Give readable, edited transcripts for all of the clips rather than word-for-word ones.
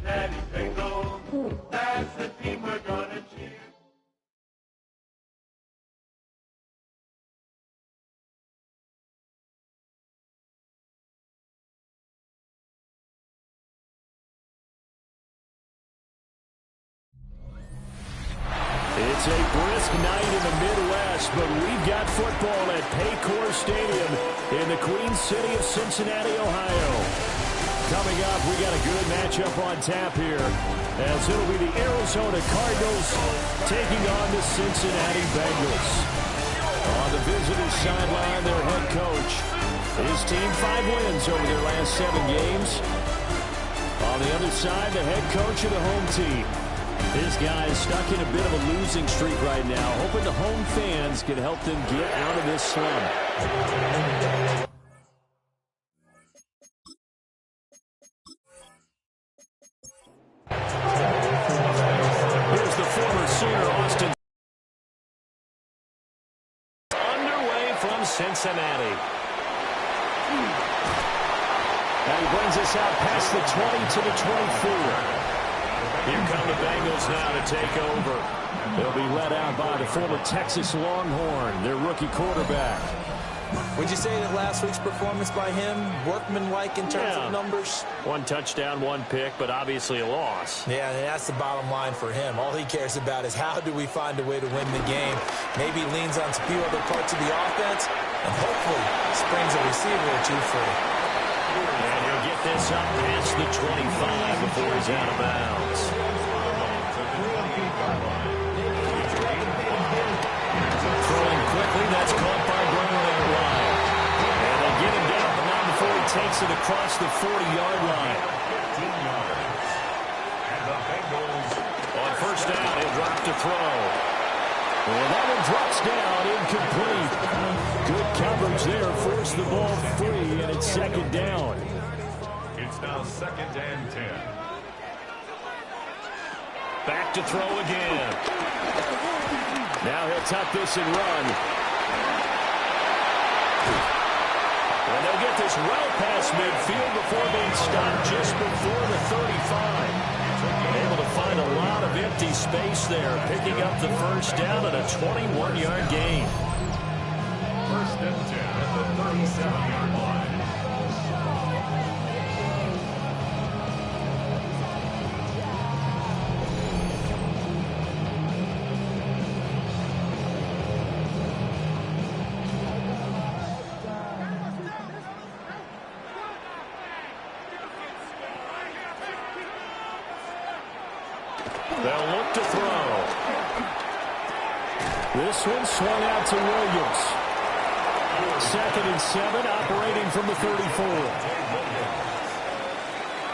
Daddy Bengals, that's the team we're gonna cheer. It's a brisk night in the Midwest, but we've got football at Paycor Stadium in the Queen City of Cincinnati, Ohio. Coming up, we got a good matchup on tap here, as it'll be the Arizona Cardinals taking on the Cincinnati Bengals. On the visitors' sideline, their head coach. His team 5 wins over their last 7 games. On the other side, the head coach of the home team. This guy is stuck in a bit of a losing streak right now, hoping the home fans can help them get out of this slump. Here's the former Sooner, Austin. Underway from Cincinnati. And he brings us out past the 20 to the 24. Here come the Bengals now to take over. They'll be led out by the former Texas Longhorn, their rookie quarterback. Would you say that last week's performance by him, workmanlike in terms of numbers? 1 touchdown, 1 pick, but obviously a loss. Yeah, that's the bottom line for him. All he cares about is how do we find a way to win the game. Maybe leans on a few other parts of the offense, and hopefully springs a receiver or 2 free. And he'll get this up past the 25 before he's out of bounds. Throwing quickly, that's caught by Brown at line. And they get him down, but not before he takes it across the 40-yard line. On first down, he'll drop to throw. And that one drops down, incomplete. Good coverage there, forced the ball free, and it's 2nd down. It's now 2nd and 10. Back to throw again. Now he'll tuck this and run. And they'll get this well past midfield before being stopped just before the 35. Able to find a lot of empty space there, picking up the first down at a 21-yard gain. 1st and 10 at the 37-yard line. They'll look to throw. This one swung out to Williams. 2nd and 7, operating from the 34.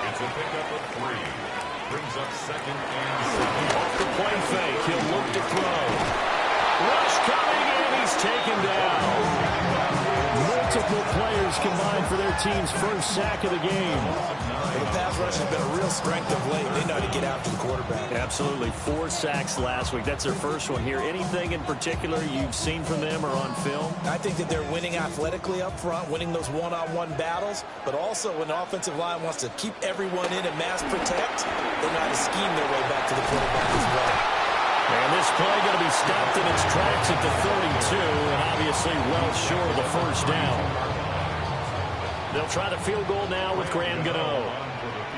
It's a pickup of 3. Brings up 2nd and 7. Off the play fake, he'll look to throw. Rush coming in, he's taken down. Multiple players combined for their team's first sack of the game. Well, the pass rush has been a real strength of late. They know how to get after the quarterback. Absolutely. 4 sacks last week. That's their first one here. Anything in particular you've seen from them or on film? I think that they're winning athletically up front, winning those one-on-one battles, but also when the offensive line wants to keep everyone in and mass protect, they know how to scheme their way back to the quarterback as well. And this play going to be stopped in its tracks at the 32, and obviously well short of the first down. They'll try the field goal now with Graham Gano.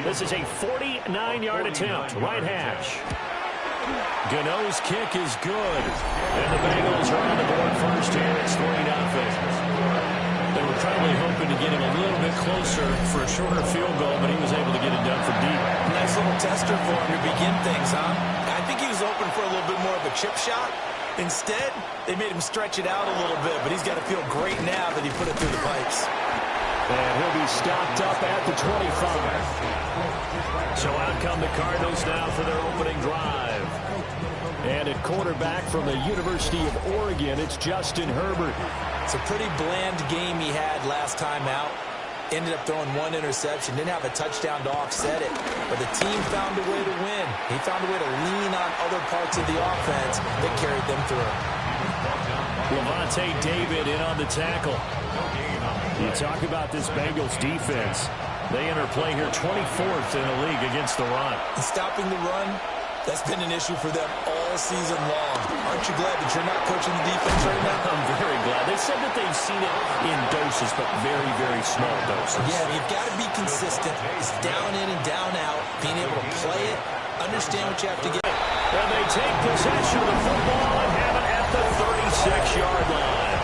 This is a 49-yard attempt, right hash. Gano's kick is good, and the Bengals are on the board first here. It's 3-0. They were probably hoping to get him a little bit closer for a shorter field goal, but he was able to get it done from deep. Nice little tester for him to begin things, huh? I think he was open for a little bit more of a chip shot. Instead, they made him stretch it out a little bit, but he's got to feel great now that he put it through the pipes. And he'll be stopped up at the 25. So out come the Cardinals now for their opening drive. And at quarterback from the University of Oregon, it's Justin Herbert. It's a pretty bland game he had last time out. Ended up throwing 1 interception. Didn't have a touchdown to offset it. But the team found a way to win. He found a way to lean on other parts of the offense that carried them through. Levante David in on the tackle. You talk about this Bengals defense. They enter play here 24th in the league against the run. And stopping the run, that's been an issue for them all season long. Aren't you glad that you're not coaching the defense right now? I'm very glad. They said that they've seen it in doses, but very, very small doses. Yeah, you've got to be consistent. It's down in and down out. Being able to play it, understand what you have to get. And they take possession of the football and have it at the 36-yard line.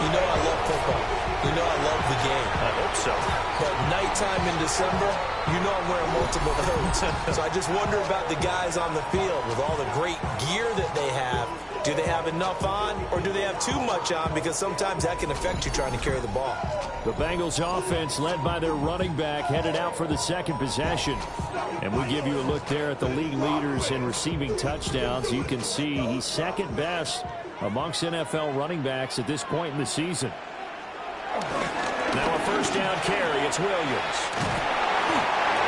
You know I love football. You know I love the game. I hope so. But nighttime in December, you know I'm wearing multiple coats. So I just wonder about the guys on the field with all the great gear that they have. Do they have enough on, or do they have too much on? Because sometimes that can affect you trying to carry the ball. The Bengals offense, led by their running back, headed out for the second possession. And we give you a look there at the league leaders in receiving touchdowns. You can see he's second best amongst NFL running backs at this point in the season. Now a first down carry. It's Williams.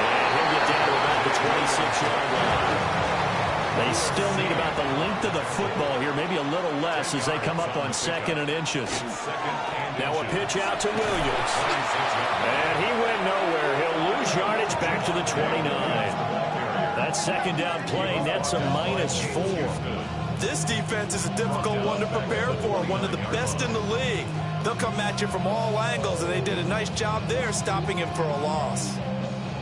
And he'll get down to about the 26-yard line. They still need about the length of the football here, maybe a little less as they come up on 2nd and inches. Now a pitch out to Williams. And he went nowhere. He'll lose yardage back to the 29. That second down play nets a -4. This defense is a difficult one to prepare for, one of the best in the league. They'll come at you from all angles, and they did a nice job there stopping him for a loss.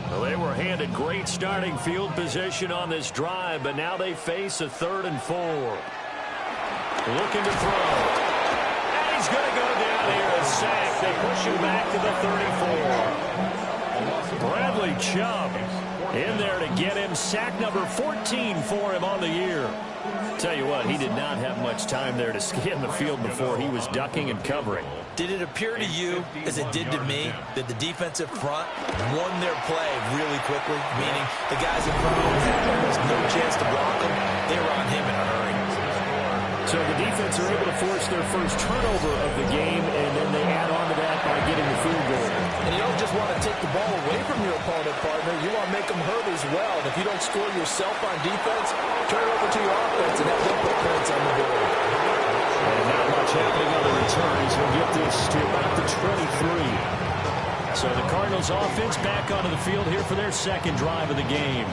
Well, they were handed great starting field position on this drive, but now they face a 3rd and 4. Looking to throw. And he's going to go down here, a sack. They push him back to the 34. Bradley Chubb in there to get him. Sack number 14 for him on the year. Tell you what, he did not have much time there to scan the field before he was ducking and covering. Did it appear to you, as it did to me, that the defensive front won their play really quickly? Meaning the guys in front of him had almost no chance to block him. They were on him in a hurry. So the defense are able to force their first turnover of the game, and then they add on to that by getting the field goal. And you don't just want to take the ball away from your opponent, partner. You want to make them hurt as well. And if you don't score yourself on defense, turn it over to your offense and have them put points on the board. And not much happening on the returns. We'll get this to about the 23. So the Cardinals offense back onto the field here for their second drive of the game.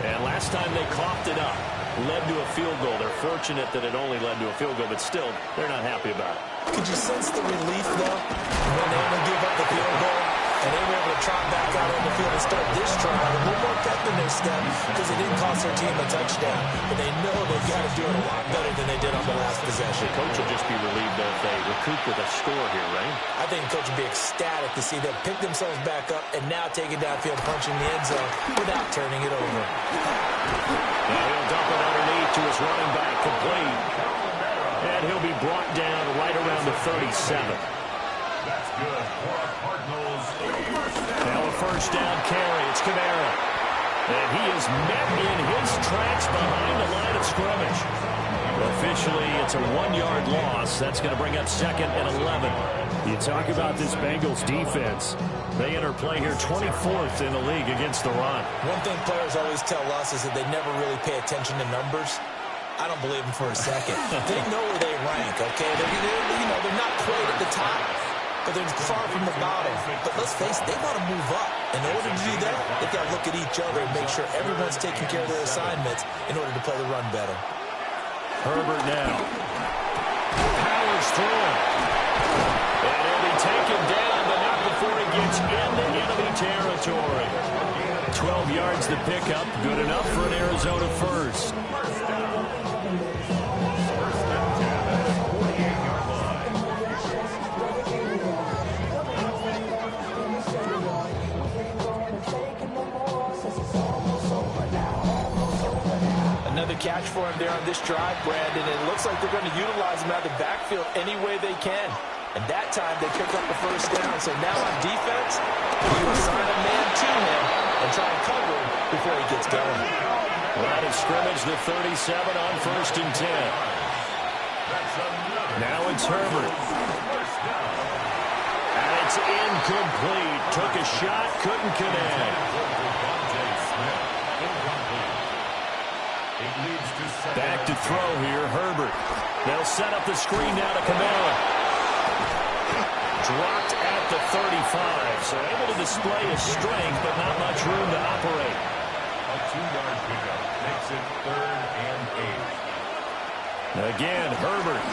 And last time they coughed it up, led to a field goal. They're fortunate that it only led to a field goal, but still, they're not happy about it. Could you sense the relief, though, when they able to give up the field goal and they were able to trot back out on the field and start this drive a little more pep in their step because it didn't cost their team a touchdown, but they know they've got to do it a lot better than they did on the last possession. The coach will just be relieved if they recoup with a score here, right? I think the coach will be ecstatic to see them pick themselves back up and now take it downfield, punching the end zone without turning it over. Now he'll dump it underneath to his running back, complete. And he'll be brought down right around the 37. That's good for our Cardinals. Now a first down carry. It's Kamara. And he is met in his tracks behind the line of scrimmage. Officially, it's a 1-yard loss. That's going to bring up 2nd and 11. You talk about this Bengals defense. They enter play here 24th in the league against the run. One thing players always tell us is that they never really pay attention to numbers. I don't believe them for a second. They know where they rank, okay? They're not quite at the top, but they're far from the bottom. But let's face it, they want to move up. In order to do that, they've got to look at each other and make sure everyone's taking care of their assignments in order to play the run better. Herbert now. Powers through. And he'll be taken down, but not before he gets into enemy territory. 12 yards the pickup. Good enough for an Arizona first. Another catch for him there on this drive, Brandon. It looks like they're going to utilize him out of the backfield any way they can. And that time they pick up the first down. So now on defense, you assign a man to him and try and cover him before he gets going. Line of scrimmage, the 37 on 1st and 10. Now it's Herbert. And it's incomplete. Took a shot, couldn't connect. Back to throw here, Herbert. They'll set up the screen now to Kamara. dropped at the 35. So able to display his strength, but not much room to operate. A 2-yard pickup makes it 3rd and 8. Again, Herbert.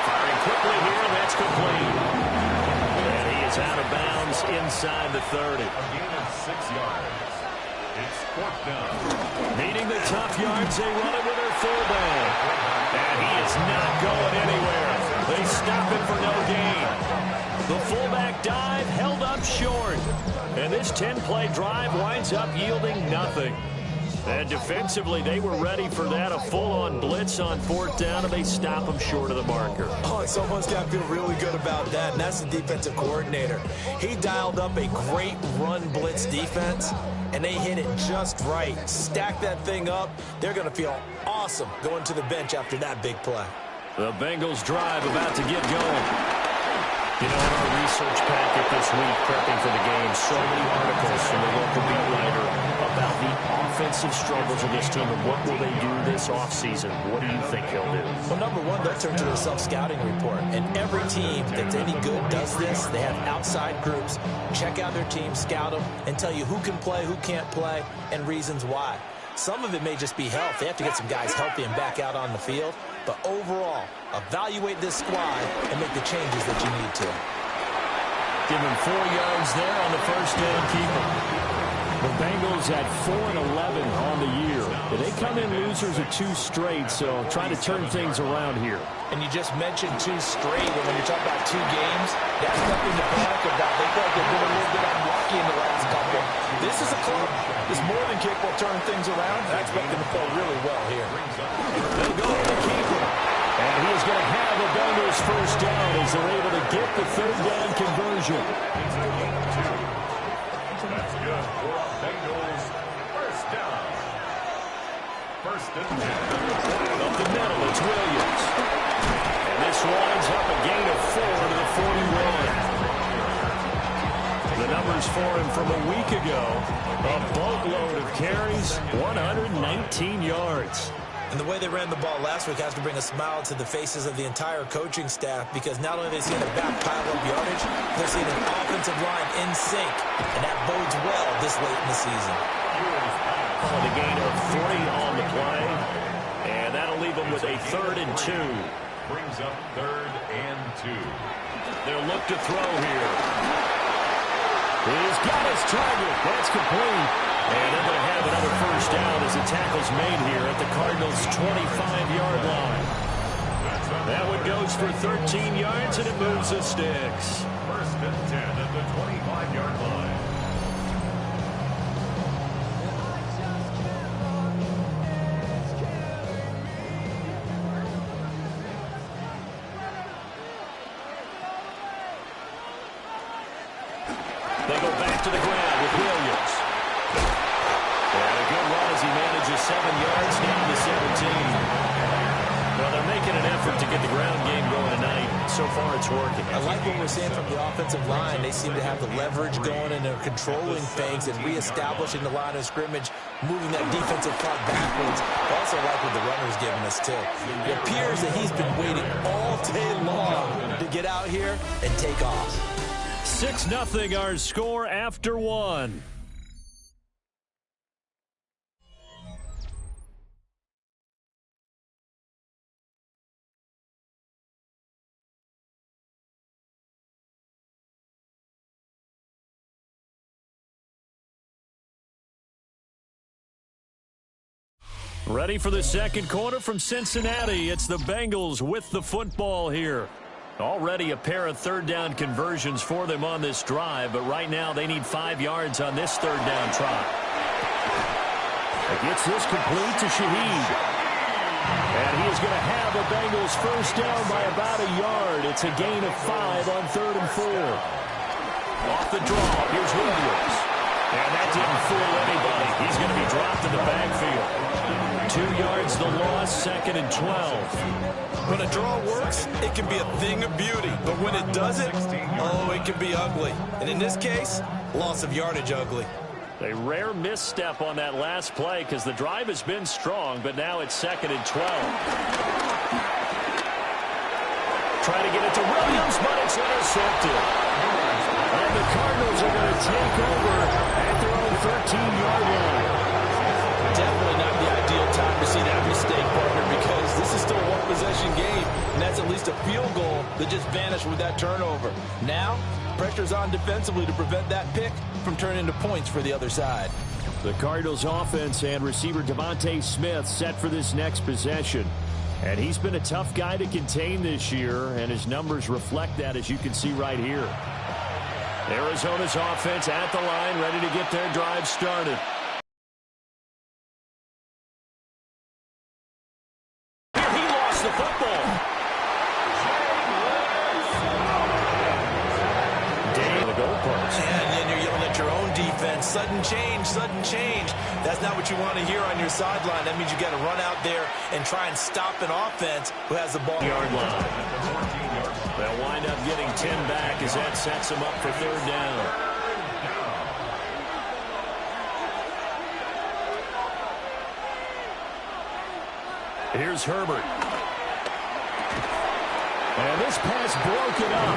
Firing quickly here, and that's complete. And he is out of bounds inside the 30. A gain of 6 yards. It's 4th down. Needing the tough yards, they run it with their fullback. And he is not going anywhere. They stop him for no gain. The fullback dive held up short. And this 10-play drive winds up yielding nothing. And defensively, they were ready for that, a full-on blitz on 4th down, and they stop him short of the marker. Oh, and someone's got to feel really good about that, and that's the defensive coordinator. He dialed up a great run blitz defense, and they hit it just right. Stack that thing up. They're going to feel awesome going to the bench after that big play. The Bengals drive about to get going. You know, in our research packet this week, prepping for the game, so many articles from the local beat writer about the offensive struggles of this team and what will they do this offseason. What do you think he'll do? Well, number one, they'll turn to their self-scouting report. And every team that's any good does this. They have outside groups. Check out their team, scout them, and tell you who can play, who can't play, and reasons why. Some of it may just be health. They have to get some guys healthy and back out on the field. But overall, evaluate this squad and make the changes that you need to. Give him 4 yards there on the first down keeper. The Bengals at 4-11 on the year. They come in losers of 2 straight, so trying to turn things around here. And you just mentioned 2 straight, and when you talk about 2 games, that's nothing to panic about. They feel like they've been a little bit unlucky in the last couple. This is a club that's more than capable of turning things around. I expect them to play really well here. They'll go to the keeper. And he is going to have the Bengals first down as they're able to get the 3rd down conversion. It's a gain of 2. That's good for a Bengals first down. 1st and 10. Up the middle, it's Williams. And this winds up a gain of 4 to the 41. The numbers for him from a week ago, a boatload of carries, 119 yards. And the way they ran the ball last week has to bring a smile to the faces of the entire coaching staff, because not only are they seeing a back pile of yardage, they're seeing an offensive line in sync, and that bodes well this late in the season. The gain of 40 on the play, and that'll leave them with a 3rd and 2. Brings up 3rd and 2. They'll look to throw here. He's got his target. That's complete. And they're going to have another first down as the tackle's made here at the Cardinals' 25-yard line. That one goes for 13 yards, and it moves the sticks. 1st and 10 at the 25-yard line. They go back to the ground with Williams. And a good run as he manages 7 yards down to 17. Well, they're making an effort to get the ground game going tonight. So far, it's working. I like what we're seeing from the offensive line. They seem to have the leverage going, and they're controlling things and reestablishing the line of scrimmage, moving that defensive front backwards. I also like what the runner's giving us, too. It appears that he's been waiting all day long to get out here and take off. 6-0 our score after 1. Ready for the second quarter from Cincinnati. It's the Bengals with the football here. Already a pair of 3rd down conversions for them on this drive, but right now they need 5 yards on this 3rd down try. It gets this complete to Shaheed. And he is going to have the Bengals first down by about a yard. It's a gain of 5 on 3rd and 4. Off the draw, here's Williams. And that didn't fool anybody. He's going to be dropped in the backfield. 2 yards the loss, 2nd and 12. When a draw works, it can be a thing of beauty. But when it doesn't, oh, it can be ugly. And in this case, loss of yardage ugly. A rare misstep on that last play because the drive has been strong, but now it's 2nd and 12. Trying to get it to Williams, but it's intercepted. And the Cardinals are going to take over at their own 13-yard line. Definitely not the ideal time to see that mistake, partner, because this is still a one-possession game, and that's at least a field goal that just vanished with that turnover. Now, pressure's on defensively to prevent that pick from turning into points for the other side. The Cardinals offense and receiver Devontae Smith set for this next possession. And he's been a tough guy to contain this year, and his numbers reflect that, as you can see right here. Arizona's offense at the line, ready to get their drive started. Here he lost the football. Day the goalpost. And then you're yelling at your own defense. Sudden change, sudden change. That's not what you want to hear on your sideline. That means you got to run out there and try and stop an offense who has the ball. Yard line. They'll wind up getting 10 back as that sets them up for third down. Here's Herbert. And this pass broken up.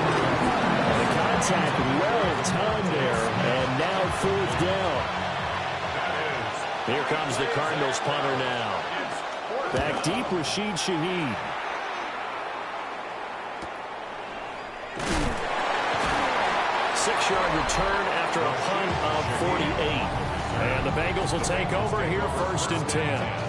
The contact well timed there, and now fourth down. Here comes the Cardinals punter now. Back deep, Rashid Shaheed. Six-yard return after a punt of 48. And the Bengals will take over here first and 10.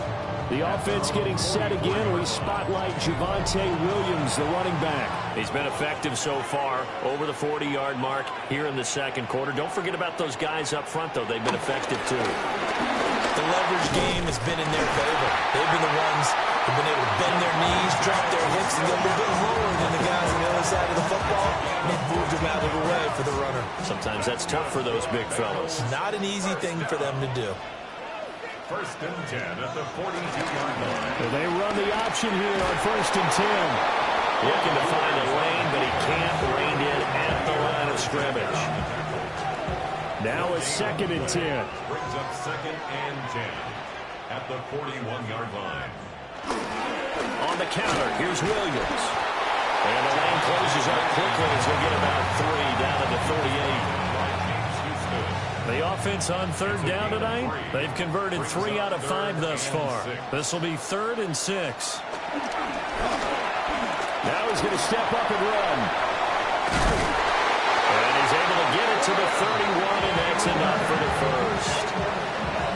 The offense getting set again. We spotlight Javonte Williams, the running back. He's been effective so far, over the 40-yard mark here in the second quarter. Don't forget about those guys up front, though. They've been effective, too. The leverage game has been in their favor. They've been the ones who've been able to bend their knees, drop their hips, and get a little bit lower than the guys on the other side of the football. And they've moved them out of the way for the runner. Sometimes that's tough for those big fellas. Not an easy thing for them to do. First and 10 at the 42-yard line. They run the option here on first and 10. Looking to find a lane, but he can't rein in at the line of scrimmage. Now it's second and 10. Brings up second and 10 at the 41-yard line. On the counter, here's Williams. And the lane closes up quickly as he'll get about 3 down to the 38. The offense on third down tonight, they've converted 3 out of 5 thus far. This will be 3rd and 6. Now he's going to step up and run. And he's able to get it to the 31, and that's enough for the first.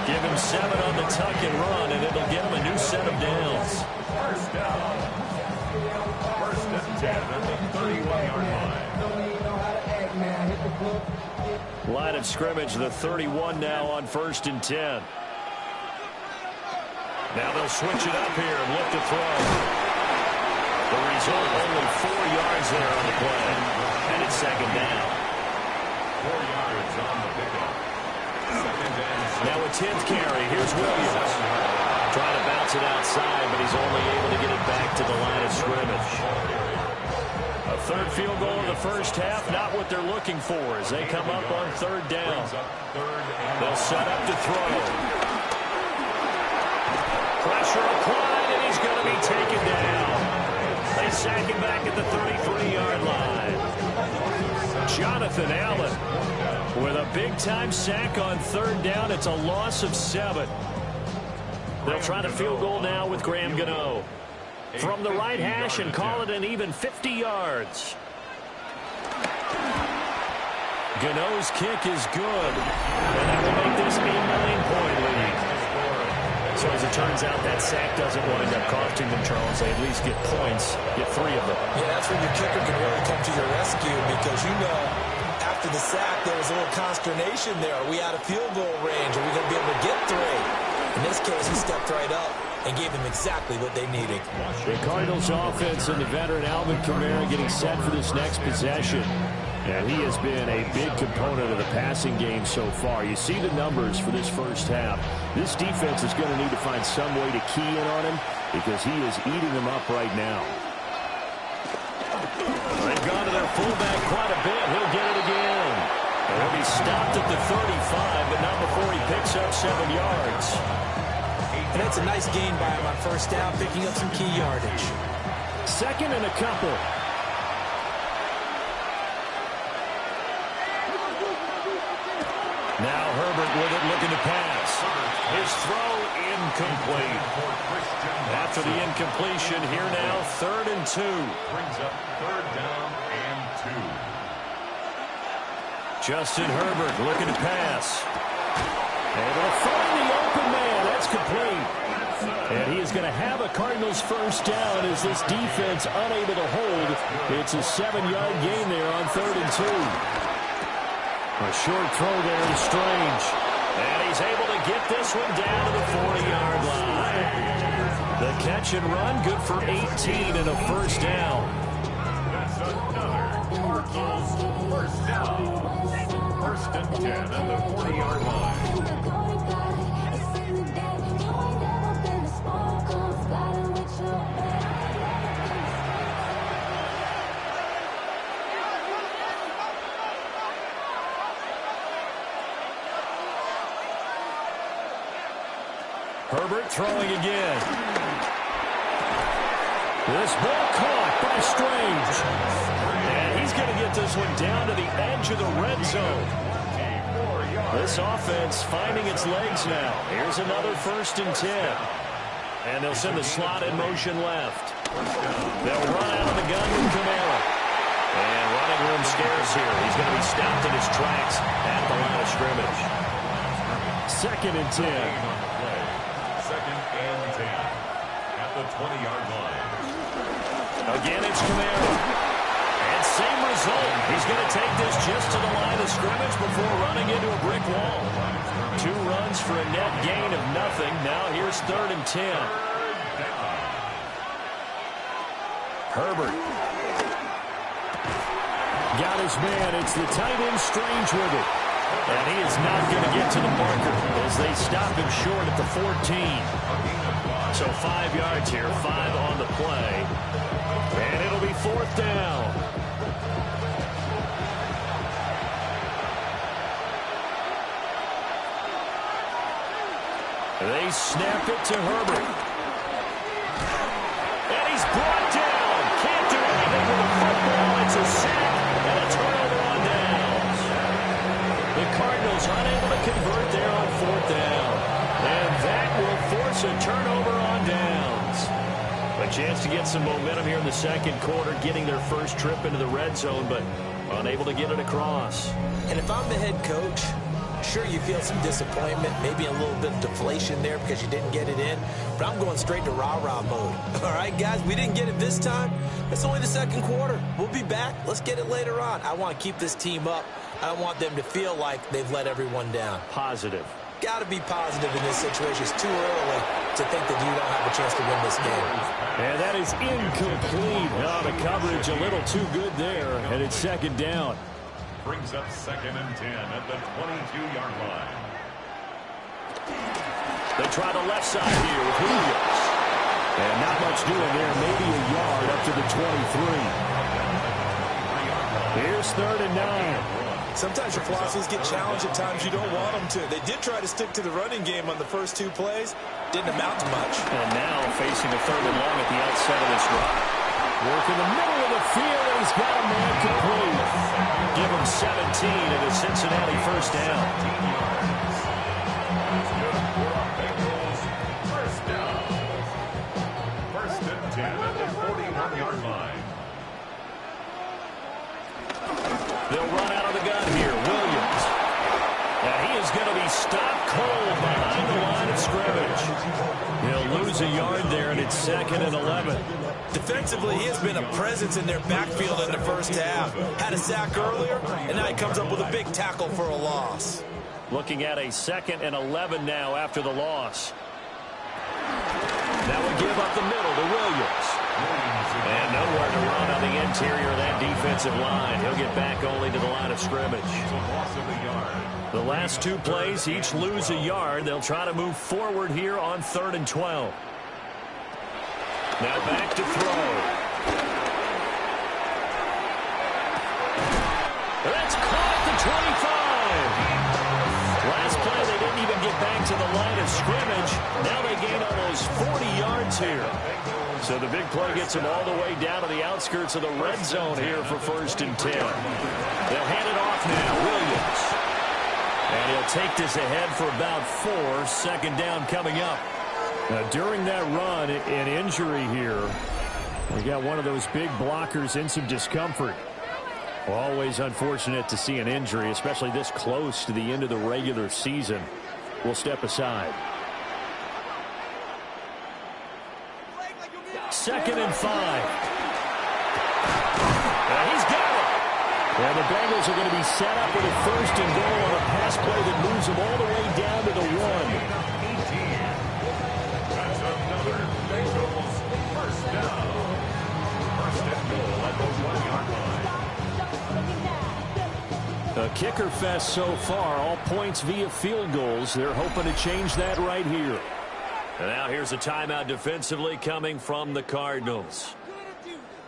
Give him 7 on the tuck and run, and it'll give him a new set of downs. First down. First and 10 at the 31-yard line. Line of scrimmage, the 31 now on first and 10. Now they'll switch it up here and look to throw. The result, only 4 yards there on the play. And it's second down. 4 yards on the pickup. Second and 6. Now a 10th carry. Here's Williams. Trying to bounce it outside, but he's only able to get it back to the line of scrimmage. A third field goal in the first half, not what they're looking for as they come up on third down. They'll set up to throw. Pressure applied, and he's going to be taken down. They sack him back at the 33-yard line. Jonathan Allen with a big-time sack on third down. It's a loss of 7. They'll try to field goal now with Graham Gano from the right hash and call it an even 50 yards. Gano's kick is good, and that will make this a 9-point lead. So as it turns out, that sack doesn't wind up costing them, Charles. They at least get points, get 3 of them. Yeah, that's when your kicker can really come to your rescue, because you know after the sack there was a little consternation there. Are we out of field goal range? Are we going to be able to get 3? In this case, he stepped right up and gave them exactly what they needed. The Cardinals offense and the veteran Alvin Kamara getting set for this next possession. And he has been a big component of the passing game so far. You see the numbers for this first half. This defense is going to need to find some way to key in on him because he is eating them up right now. They've gone to their fullback quite a bit. He'll get it again. And he'll be stopped at the 35, but not before he picks up 7 yards. And that's a nice gain by him on first down, picking up some key yardage. Second and a couple. pass. His throw incomplete. After the incompletion, here now, 3rd and 2. Brings up 3rd down and 2. Justin Herbert looking to pass. Able to find the open man. That's complete. And he is going to have a Cardinals first down as this defense unable to hold. It's a 7-yard gain there on 3rd and 2. A short throw there to Strange. And he's able to get this one down to the 40-yard line. The catch and run, good for 18 and a first down. That's another Cardinals first down. 1st and 10 at the 40-yard line. Herbert throwing again. This ball caught by Strange. And he's going to get this one down to the edge of the red zone. This offense finding its legs now. Here's another 1st and 10. And they'll send the slot in motion left. They'll run out of the gun with Kamara. And running room scarce here. He's going to be stopped in his tracks at the line of scrimmage. 2nd and 10. 2nd and 10 at the 20-yard line. Again, it's Kamara. And same result. He's going to take this just to the line of scrimmage before running into a brick wall. 2 runs for a net gain of nothing. Now here's 3rd and 10. Herbert. Got his man. It's the tight end Strange with it. And he is not going to get to the marker as they stop him short at the 14. So 5 yards here, 5 on the play. And it'll be 4th down. They snap it to Herbert. And he's brought down. Can't do anything with the football. It's a sack and a turnover on downs. The Cardinals unable to convert there on 4th down. And that will force a turnover on downs. A chance to get some momentum here in the 2nd quarter, getting their first trip into the red zone, but unable to get it across. And if I'm the head coach, sure, you feel some disappointment, maybe a little bit of deflation there because you didn't get it in, but I'm going straight to rah-rah mode. All right, guys, we didn't get it this time. It's only the 2nd quarter. We'll be back. Let's get it later on. I want to keep this team up. I don't want them to feel like they've let everyone down. Positive. Got to be positive in this situation. It's too early to think that you don't have a chance to win this game. And that is incomplete. Oh, the coverage a little too good there, and it's 2nd down. Brings up 2nd and 10 at the 22-yard line. They try the left side here with Williams. And not much doing there, maybe a yard up to the 23. Here's 3rd and 9. Sometimes your philosophies get challenged at times you don't want them to. They did try to stick to the running game on the first 2 plays. Didn't amount to much. And now facing a 3rd and long at the outset of this drive. Work in the middle of the field, and he's got a man complete. Give him 17 and a Cincinnati first down. Bengals first down. 1st and 10 at the 41-yard line. They'll run out of the gun here. Williams. And he is going to be stopped cold behind the line of scrimmage. He'll lose a yard there, and it's 2nd and 11. Defensively, he has been a presence in their backfield in the first half. Had a sack earlier, and now he comes up with a big tackle for a loss. Looking at a 2nd and 11 now after the loss. That would give up the middle to Williams. And nowhere to run on the interior of that defensive line. He'll get back only to the line of scrimmage. The last 2 plays, each lose a yard. They'll try to move forward here on 3rd and 12. Now back to throw. That's caught at the 25. Last play, they didn't even get back to the line of scrimmage. Now they gain almost 40 yards here. So the big play gets them all the way down to the outskirts of the red zone here for 1st and 10. They'll hand it off now. Williams. And he'll take this ahead for about 4. Second down coming up. Now, during that run, an injury here. We got one of those big blockers in some discomfort. Always unfortunate to see an injury, especially this close to the end of the regular season. We'll step aside. 2nd and 5. He's got it. And the Bengals are going to be set up with a 1st and goal on a pass play that moves them all the way down to the 1. That's another Bengals first down. 1st and goal at the 1-yard line. A kicker fest so far, all points via field goals. They're hoping to change that right here. And now here's a timeout defensively coming from the Cardinals.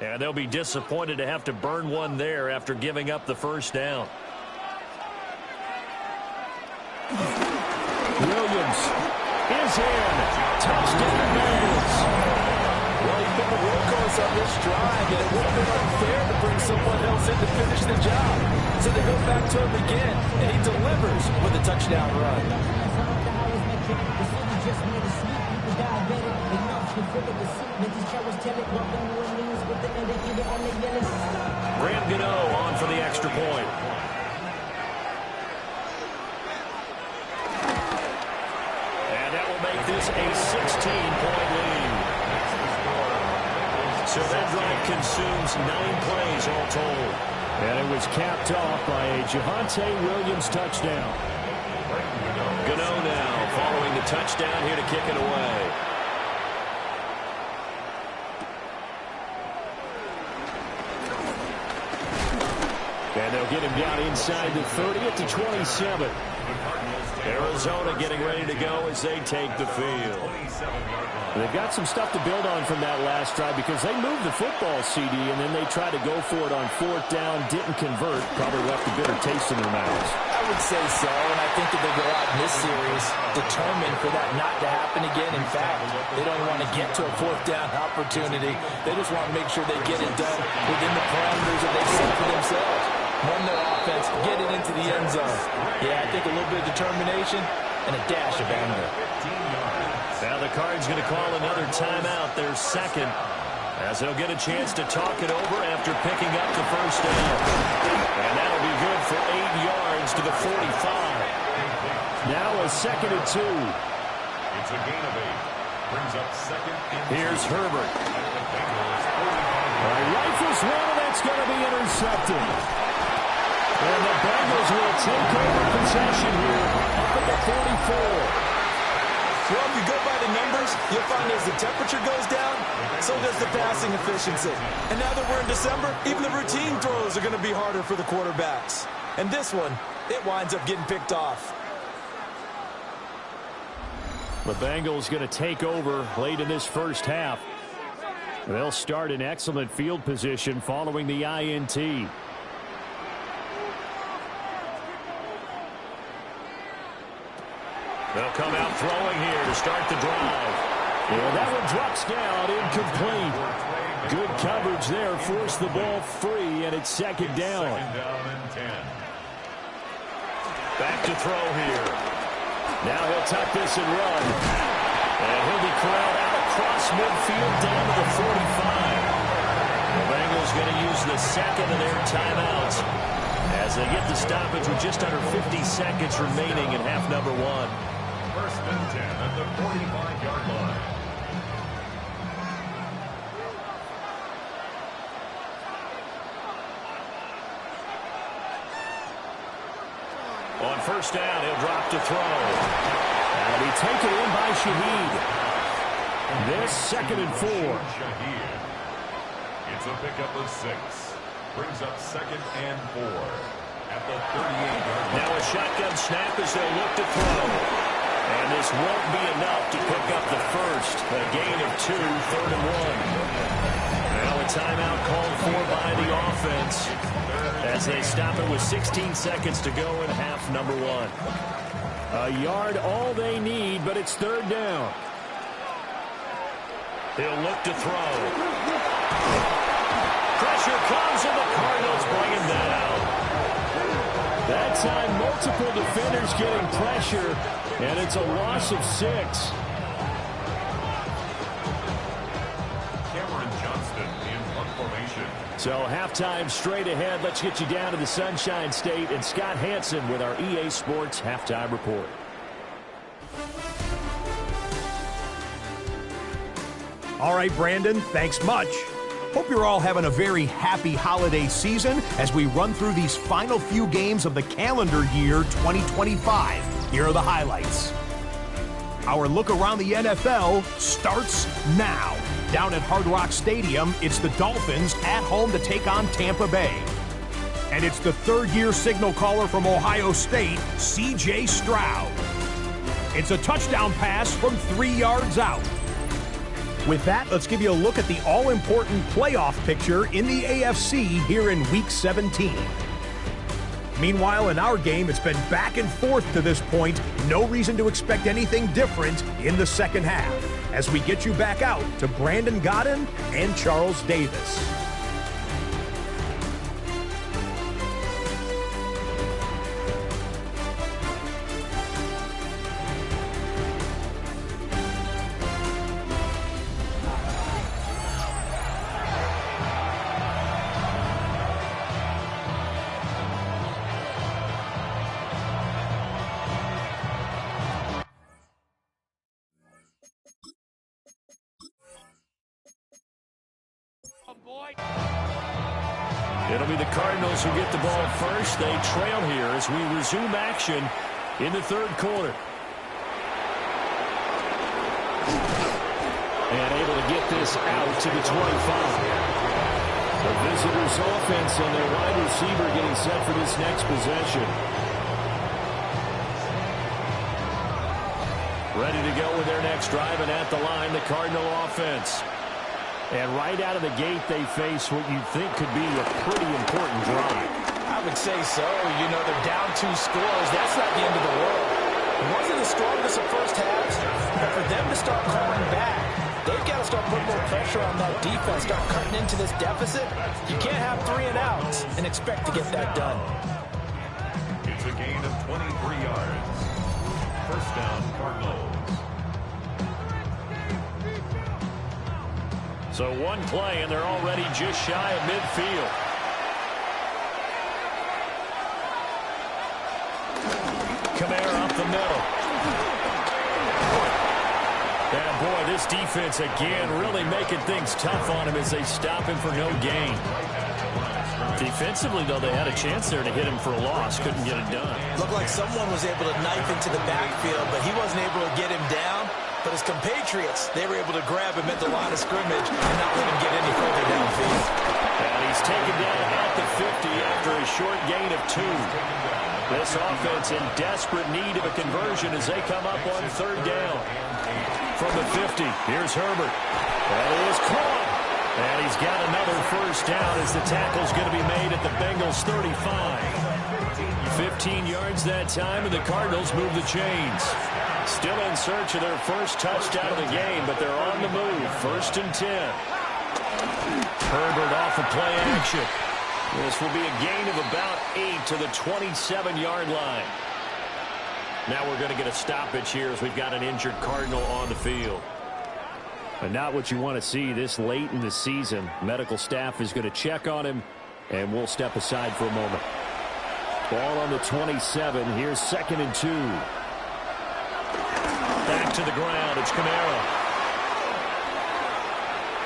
And they'll be disappointed to have to burn one there after giving up the 1st down. Williams is in. Touchdown Bengals. Well, he's been the workhorse on this drive, and it would have been unfair to bring someone else in to finish the job. So they go back to him again, and he delivers with a touchdown run. Graham Gano on for the extra point. And that will make this a 16-point lead. So that drive consumes 9 plays all told. And it was capped off by a Javonte Williams touchdown. Gano now following the touchdown here to kick it away. And they'll get him down inside the 30 at the 27. Arizona getting ready to go as they take the field. They've got some stuff to build on from that last drive because they moved the football, CD, and then they tried to go for it on 4th down, didn't convert, probably left a bitter taste in their mouths. I would say so, and I think that they go out in this series determined for that not to happen again. In fact, they don't want to get to a 4th down opportunity. They just want to make sure they get it done within the parameters that they've set for themselves. Run their offense, get it into the end zone. Yeah, I think a little bit of determination and a dash of anger. Now the Cards going to call another timeout, their 2nd, as they'll get a chance to talk it over after picking up the 1st down. And that'll be good for 8 yards to the 45. Now a 2nd and 2. It's a gain of 8. Brings up 2nd and 2. Here's Herbert. Rifles one, and that's going to be intercepted. And the Bengals will take over possession here up at the 44. Well, if you go by the numbers, you'll find as the temperature goes down, so does the passing efficiency. And now that we're in December, even the routine throws are going to be harder for the quarterbacks. And this one, it winds up getting picked off. The Bengals going to take over late in this 1st half. They'll start in excellent field position following the INT. They'll come out throwing here to start the drive. Well, that one drops down, incomplete. Good coverage there, forced the ball free, and it's 2nd down. 2nd down and 10. Back to throw here. Now he'll tuck this and run. And he'll be corralled out across midfield down to the 45. The Bengals going to use the 2nd of their timeouts as they get the stoppage with just under 50 seconds remaining in half number 1. 1st and 10 at the 45-yard line. On 1st down, he'll drop to throw. And it'll be taken in by Shaheed. This 2nd and 4. Shaheed. It's a pickup of 6. Brings up 2nd and 4 at the 38-yard line. Now a shotgun snap as they'll look to throw. And this won't be enough to pick up the 1st. A gain of 2, 3rd and 1. Now a timeout called for by the offense as they stop it with 16 seconds to go in half number 1. A yard all they need, but it's 3rd down. He'll look to throw. Pressure comes, and the Cardinals bring him down. That time, multiple defenders getting pressure, and it's a loss of 6. So halftime straight ahead. Let's get you down to the Sunshine State and Scott Hansen with our EA Sports Halftime Report. All right, Brandon, thanks much. Hope you're all having a very happy holiday season as we run through these final few games of the calendar year 2025. Here are the highlights. Our look around the NFL starts now. Down at Hard Rock Stadium, it's the Dolphins at home to take on Tampa Bay. And it's the third-year signal caller from Ohio State, C.J. Stroud. It's a touchdown pass from 3 yards out. With that, let's give you a look at the all-important playoff picture in the AFC here in Week 17. Meanwhile, in our game, it's been back and forth to this point. No reason to expect anything different in the second half, as we get you back out to Brandon Godden and Charles Davis. It'll be the Cardinals who get the ball first. They trail here as we resume action in the third quarter. And able to get this out to the 25. The visitors' offense and their wide receiver getting set for this next possession. Ready to go with their next drive, and at the line, the Cardinal offense. And right out of the gate, they face what you think could be a pretty important drive. I would say so. You know, they're down 2 scores. That's not the end of the world. It wasn't the strongest of first halves, but for them to start clawing back, they've got to start putting more pressure on that defense, start cutting into this deficit. You can't have 3 and outs and expect to get that done. It's a gain of 23 yards. First down, Cardinals. So one play, and they're already just shy of midfield. Kamara up the middle. And boy, this defense again really making things tough on him as they stop him for no gain. Defensively, though, they had a chance there to hit him for a loss. Couldn't get it done. Looked like someone was able to knife into the backfield, but he wasn't able to get him down. But his compatriots, they were able to grab him at the line of scrimmage and not let him get any further downfield. And he's taken down at the 50 after a short gain of 2. This offense in desperate need of a conversion as they come up on third down. From the 50, here's Herbert. That is caught. And he's got another first down as the tackle's going to be made at the Bengals 35. 15 yards that time, and the Cardinals move the chains. Still in search of their first touchdown of the game, but they're on the move. 1st and 10. Herbert off of play action. This will be a gain of about 8 to the 27-yard line. Now we're going to get a stoppage here as we've got an injured Cardinal on the field. But not what you want to see this late in the season. Medical staff is going to check on him, and we'll step aside for a moment. Ball on the 27. Here's 2nd and 2. Back to the ground. It's Kamara.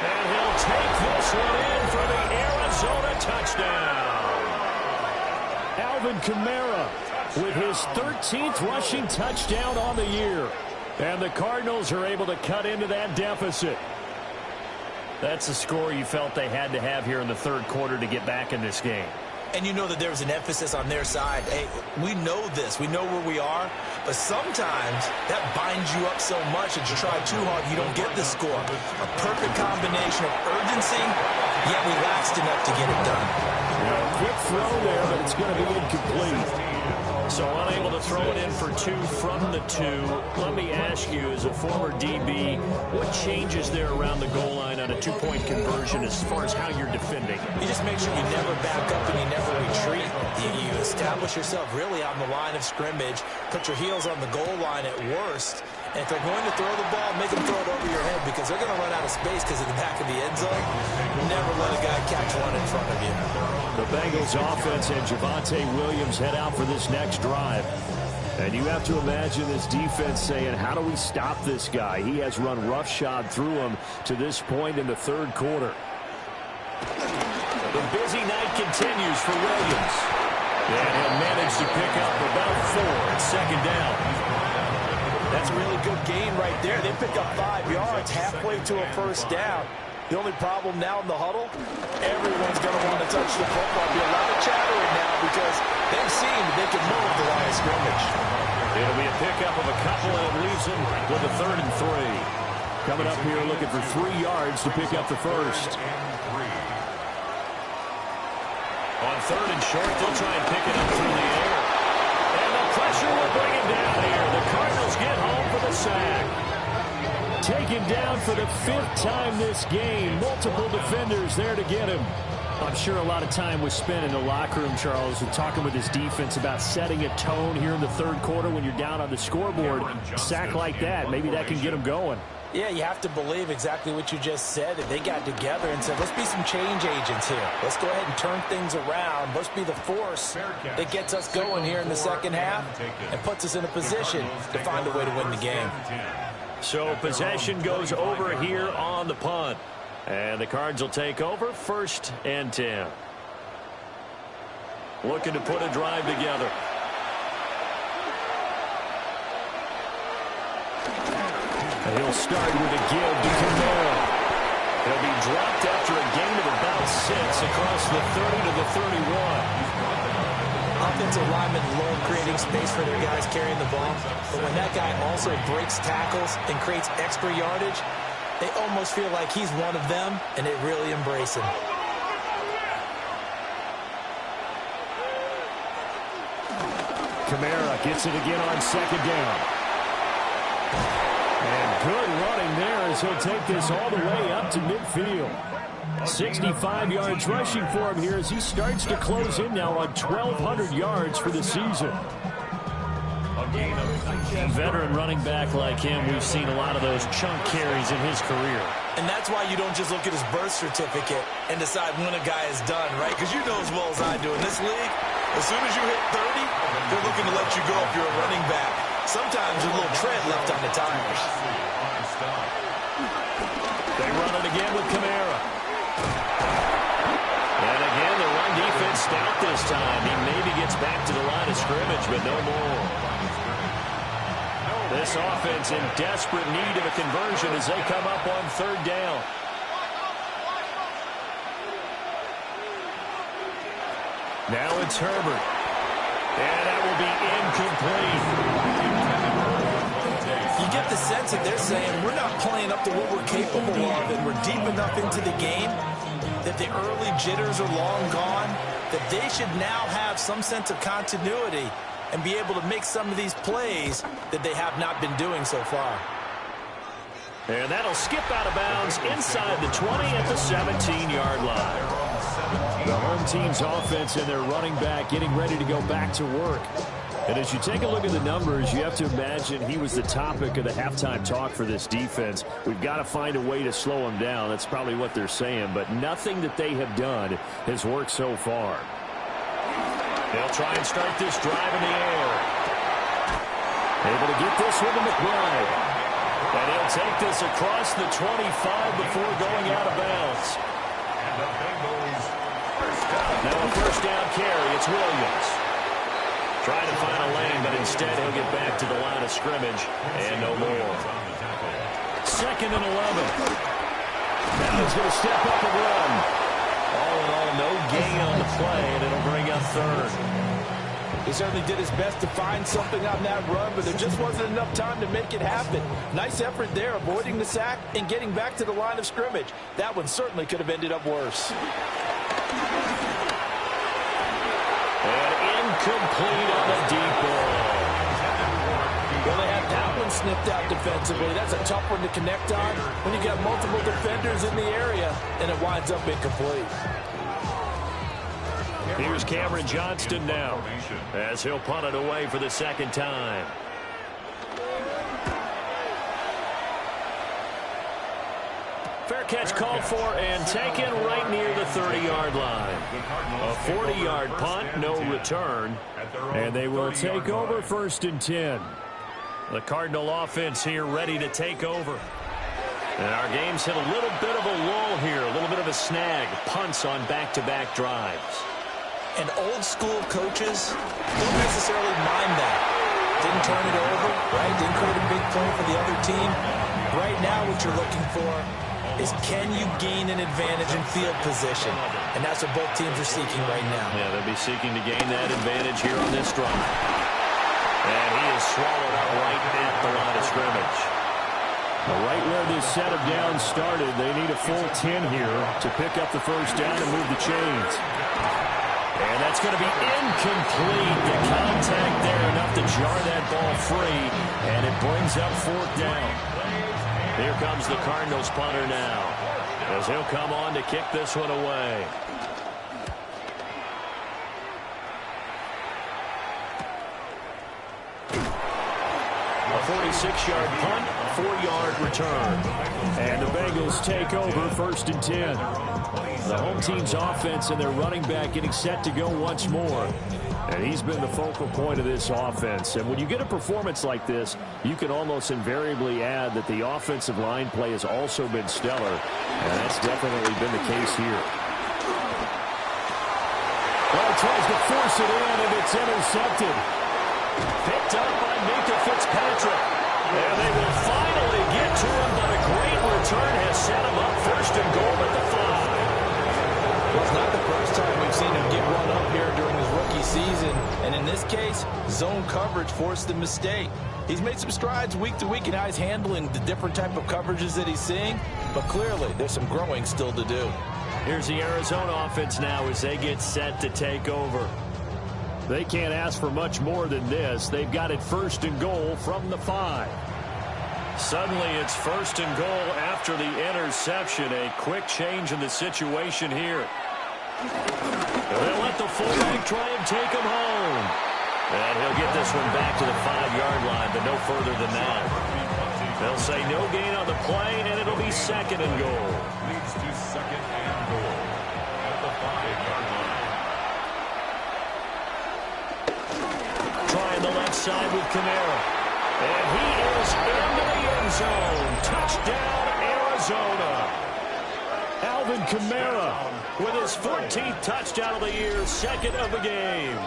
And he'll take this one in for the Arizona touchdown. Alvin Kamara with his 13th rushing touchdown on the year. And the Cardinals are able to cut into that deficit. That's the score you felt they had to have here in the third quarter to get back in this game. And you know that there's an emphasis on their side. Hey, we know this. We know where we are. But sometimes that binds you up so much that you try too hard, you don't get the score. A perfect combination of urgency, yet relaxed enough to get it done. Quick throw there, but it's going to be incomplete. So unable to throw it in for 2 from the 2. Let me ask you, as a former DB, what changes there around the goal line on a 2-point conversion as far as how you're defending? You just make sure you never back up and you never retreat. You establish yourself really on the line of scrimmage, put your heels on the goal line at worst. And if they're going to throw the ball, make them throw it over your head because they're going to run out of space because of the back of the end zone. Never let a guy catch one in front of you. The Bengals offense and Javonte Williams head out for this next drive. And you have to imagine this defense saying, how do we stop this guy? He has run roughshod through him to this point in the third quarter. The busy night continues for Williams. And he'll manage to pick up about 4 at second down. That's a really good gain right there. They pick up 5 yards halfway to a first down. The only problem now in the huddle, everyone's going to want to touch the football. There'll be a lot of chattering now because they've seen that they can move the line of scrimmage. It'll be a pickup of a couple, and it leaves them with a 3rd and 3. Coming up here looking for 3 yards to pick up the first. On 3rd and short, they'll try and pick it up through the air. And the pressure will bring him down here. The Cardinals get home for the sack. Taken down for the 5th time this game. Multiple defenders there to get him. I'm sure a lot of time was spent in the locker room, Charles, and talking with his defense about setting a tone here in the third quarter when you're down on the scoreboard. A sack like that, maybe that can get him going. Yeah, you have to believe exactly what you just said. That they got together and said, let's be some change agents here. Let's go ahead and turn things around. Let's be the force that gets us going here in the second half and puts us in a position to find a way to win the game. So possession goes over here on the punt. And the Cards will take over 1st and 10. Looking to put a drive together. And he'll start with a give to Camaro. He'll be dropped after a gain of about 6 across the 30 to the 31. Offensive linemen love creating space for their guys carrying the ball. But when that guy also breaks tackles and creates extra yardage, they almost feel like he's one of them, and they really embrace him. Kamara gets it again on 2nd down. And good running there as he'll take this all the way up to midfield. 65 yards rushing for him here as he starts to close in now on 1,200 yards for the season. A veteran running back like him, we've seen a lot of those chunk carries in his career. And that's why you don't just look at his birth certificate and decide when a guy is done, right? Because you know as well as I do, in this league, as soon as you hit 30, they're looking to let you go if you're a running back. Sometimes there's a little tread left on the tires. They run it again with Kamara. And again, the run defense stout this time. He maybe gets back to the line of scrimmage, but no more. This offense in desperate need of a conversion as they come up on 3rd down. Now it's Herbert. And that will be incomplete. You get the sense that they're saying we're not playing up to what we're capable of, and we're deep enough into the game that the early jitters are long gone, that they should now have some sense of continuity and be able to make some of these plays that they have not been doing so far. And that'll skip out of bounds inside the 20 at the 17-yard line. The home team's offense and their running back getting ready to go back to work. And as you take a look at the numbers, you have to imagine he was the topic of the halftime talk for this defense. We've got to find a way to slow him down. That's probably what they're saying. But nothing that they have done has worked so far. They'll try and start this drive in the air. Able to get this one to McBride. And he'll take this across the 25 before going out of bounds. And the Bengals first down. Now a first down carry. It's Williams. Trying to find a lane, but instead he'll get back to the line of scrimmage and no more. 2nd and 11. Now he's going to step up and run. All in all, no gain on the play, and it'll bring up 3rd. He certainly did his best to find something on that run, but there just wasn't enough time to make it happen. Nice effort there, avoiding the sack and getting back to the line of scrimmage. That one certainly could have ended up worse. And Incomplete on a deep ball. Well, they had that one snipped out defensively. That's a tough one to connect on when you got multiple defenders in the area, and it winds up incomplete. Here's Cameron Johnston now, as he'll punt it away for the second time. Fair catch called for and taken right near the 30-yard line. A 40-yard punt, no return, and they will take over 1st and 10. The Cardinal offense here ready to take over. And our game's hit a little bit of a lull here, a little bit of a snag. Punts on back-to-back drives. And old-school coaches don't necessarily mind that. Didn't turn it over, right? Didn't create a big play for the other team. Right now what you're looking for is can you gain an advantage in field position? And that's what both teams are seeking right now. Yeah, they'll be seeking to gain that advantage here on this drive. And he is swallowed up right at the line of scrimmage. Right where this set of downs started, they need a full 10 here to pick up the first down and move the chains. And that's going to be incomplete. The contact there enough to jar that ball free, and it brings up 4th down. Here comes the Cardinals punter now, as he'll come on to kick this one away. A 46-yard punt, 4-yard return. And the Bengals take over 1st and 10. The home team's offense and their running back getting set to go once more. And he's been the focal point of this offense. And when you get a performance like this, you can almost invariably add that the offensive line play has also been stellar. And that's definitely been the case here. Well, he tries to force it in, and it's intercepted. Picked up by Minka Fitzpatrick. And they will finally get to him, but a great return has set him up 1st and goal at the 5. Well, it's not the first time we've seen him get run up here during his rookie season. And in this case, zone coverage forced the mistake. He's made some strides week to week in how he's handling the different type of coverages that he's seeing. But clearly, there's some growing still to do. Here's the Arizona offense now as they get set to take over. They can't ask for much more than this. They've got it 1st and goal from the 5. Suddenly it's 1st and goal after the interception. A quick change in the situation here. They'll let the fullback try and take him home. And he'll get this one back to the 5-yard line, but no further than that. They'll say no gain on the play, and it'll be 2nd and goal. Leads to 2nd and goal at the 5-yard line. Trying the left side with Kamara. And he is into the end zone. Touchdown, Arizona. Alvin Kamara with his 14th touchdown of the year, 2nd of the game.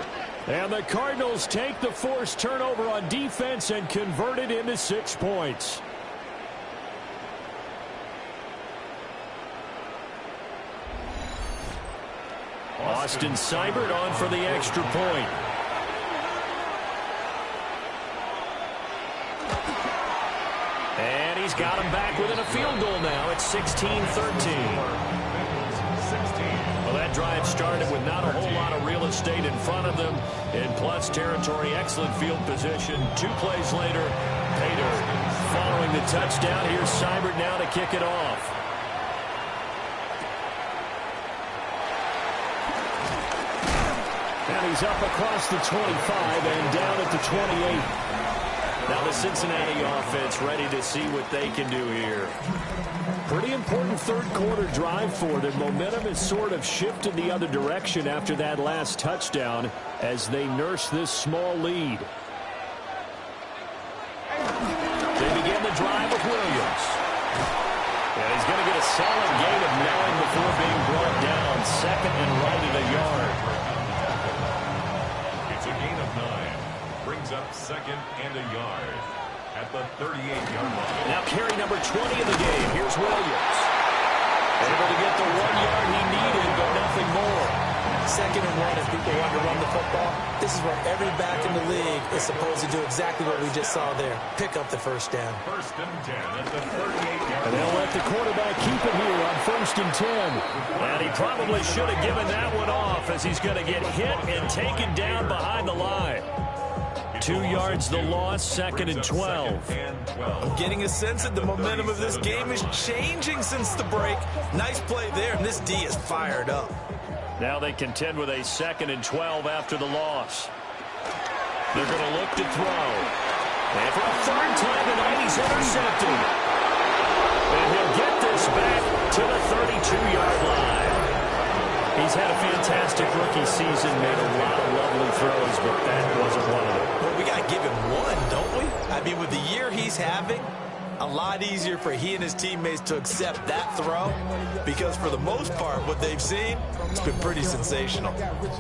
And the Cardinals take the forced turnover on defense and convert it into 6 points. Austin Seibert on for the extra point. And he's got him back within a field goal now. It's 16-13. Well, that drive started with not a whole lot of real estate in front of them. In plus territory, excellent field position. 2 plays later, pay dirt. Following the touchdown, here's Seibert now to kick it off. And he's up across the 25 and down at the 28. Now the Cincinnati offense ready to see what they can do here. Pretty important 3rd quarter drive for them. Momentum has sort of shifted the other direction after that last touchdown as they nurse this small lead. They begin the drive with Williams. And he's going to get a solid gain of 9 before being brought down. 2nd and right at a yard. It's a gain of 9. Brings up 2nd and a yard at the 38-yard line. Now carry number 20 of the game. Here's Williams. Able to get the 1 yard he needed, but nothing more. 2nd and 1 if people want to run the football. This is where every back in the league is supposed to do exactly what we just saw there. Pick up the first down. 1st and 10 at the 38-yard And they'll let the quarterback keep it here on 1st and 10. And he probably should have given that one off as he's going to get hit and taken down behind the line. 2 yards the loss, 2nd and 12. I'm getting a sense that the momentum of this game is changing since the break. Nice play there, and this D is fired up. Now they contend with a 2nd and 12 after the loss. They're going to look to throw. And for a 3rd time tonight, he's intercepted. And he'll get this back to the 32-yard line. He's had a fantastic rookie season, made a lot of lovely throws, but that wasn't one of them. Well, we got to give him one, don't we? I mean, with the year he's having, a lot easier for he and his teammates to accept that throw because for the most part, what they've seen, it's been pretty sensational.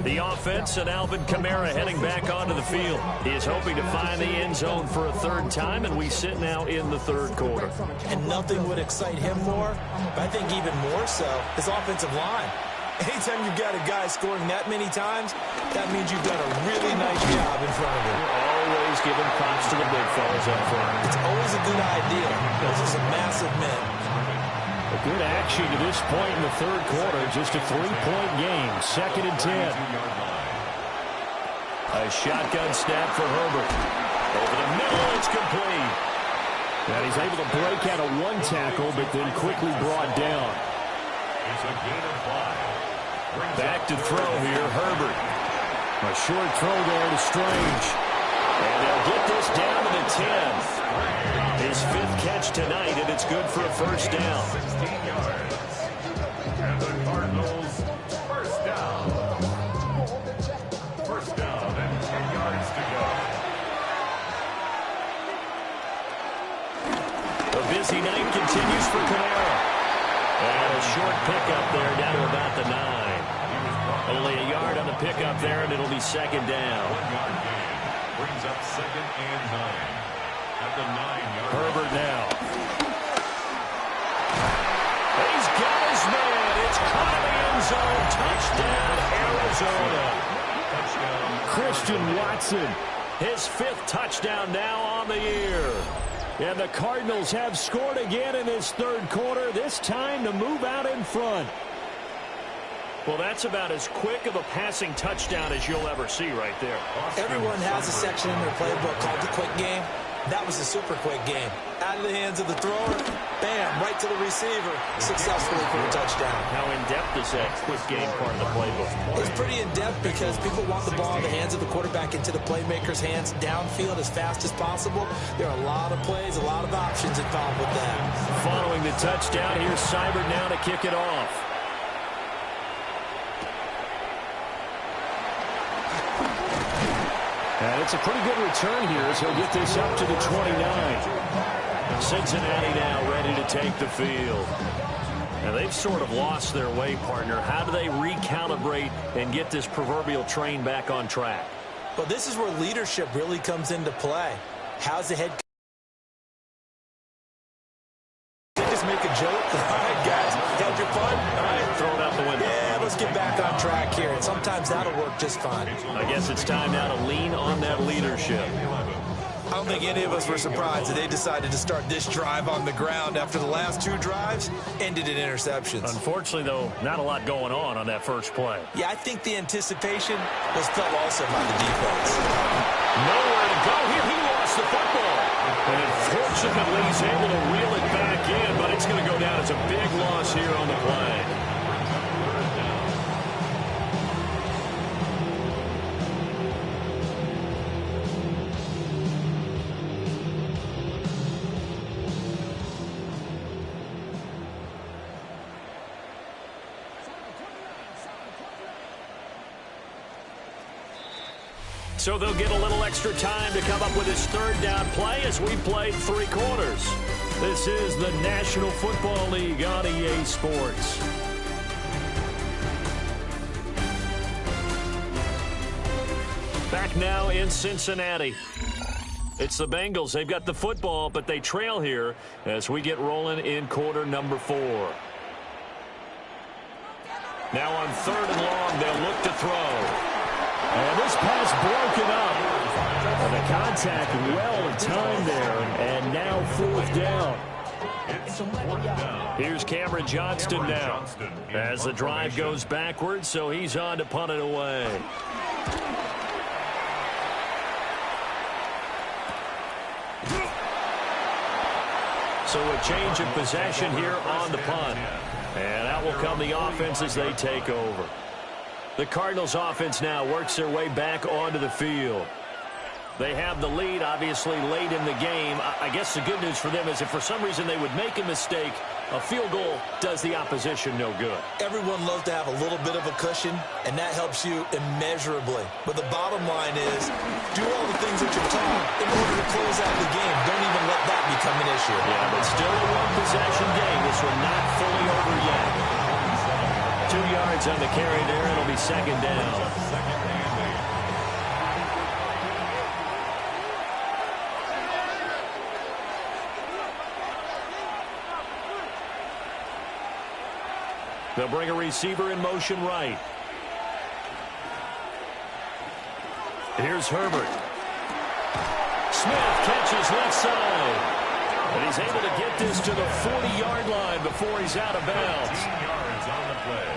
The offense and Alvin Kamara heading back onto the field. He is hoping to find the end zone for a 3rd time, and we sit now in the 3rd quarter. And nothing would excite him more, but I think even more so, his offensive line. Anytime you've got a guy scoring that many times, that means you've done a really nice job in front of him. Always giving props to the big fellas up front. It's always a good idea. Those are some massive men. A good action to this point in the 3rd quarter. Just a 3-point game. 2nd and 10. A shotgun snap for Herbert. Over the middle, it's complete. And he's able to break out of 1 tackle, but then quickly brought down. It's a gain of 5. Back to throw here, Herbert. A short throw there to Strange. And they'll get this down to the 10. His 5th catch tonight, and it's good for a 1st down. 16 yards. And the Cardinals, 1st down. 1st down and 10 yards to go. A busy night continues for Kamara. And a short pickup there down to about the 9. Only a yard on the pickup there, and it'll be 2nd down. 1-yard gain brings up 2nd and 9 at the 9-yard line. Herbert now. He's got his man. It's caught in the end zone. Touchdown, Arizona. Touchdown. Christian Watson, his 5th touchdown now on the year. And the Cardinals have scored again in this 3rd quarter, this time to move out in front. Well, that's about as quick of a passing touchdown as you'll ever see right there. Everyone has a section in their playbook called the quick game. That was a super quick game. Out of the hands of the thrower, bam, right to the receiver, successfully for a touchdown. How in-depth is that quick game part of the playbook? It's pretty in-depth because people want the ball in the hands of the quarterback into the playmaker's hands downfield as fast as possible. There are a lot of plays, a lot of options involved with that. Following the touchdown, here's Seibert now to kick it off. And it's a pretty good return here as he'll get this up to the 29. Cincinnati now ready to take the field. Now they've sort of lost their way, partner. How do they recalibrate and get this proverbial train back on track? Well, this is where leadership really comes into play. How's the head coach? They just make a joke. All right, guys, had your fun? All right, Throw it out the window. yeah, let's get back on track here. And sometimes that'll work just fine. I guess it's time now to lean on that leadership. I don't think any of us were surprised that they decided to start this drive on the ground after the last 2 drives ended in interceptions. Unfortunately, though, not a lot going on that first play. Yeah, I think the anticipation was felt also by the defense. Nowhere to go here. He lost the football. And unfortunately, he's able to reel it back in, but it's going to go down as a big loss here on the play. So they'll get a little extra time to come up with his 3rd down play as we played 3 quarters. This is the National Football League on EA Sports. Back now in Cincinnati. It's the Bengals. They've got the football, but they trail here as we get rolling in quarter number 4. Now on 3rd and long, they'll look to throw. And this pass broken up. And the contact well timed there. And now 4th down. It's 4th down. Here's Cameron Johnston now. As the drive goes backwards, so he's on to punt it away. So a change of possession here on the punt. And out will come the offense as they take over. The Cardinals offense now works their way back onto the field. They have the lead, obviously, late in the game. I guess the good news for them is if for some reason they would make a mistake, a field goal does the opposition no good. Everyone loves to have a little bit of a cushion, and that helps you immeasurably. But the bottom line is, do all the things that you're taught in order to close out the game. Don't even let that become an issue. Yeah, but still a one-possession game. This one not fully over yet. 2 yards on the carry there. It'll be 2nd down. They'll bring a receiver in motion right. Here's Herbert. Smith catches left side. And he's able to get this to the 40-yard line before he's out of bounds. 15 yards on the play.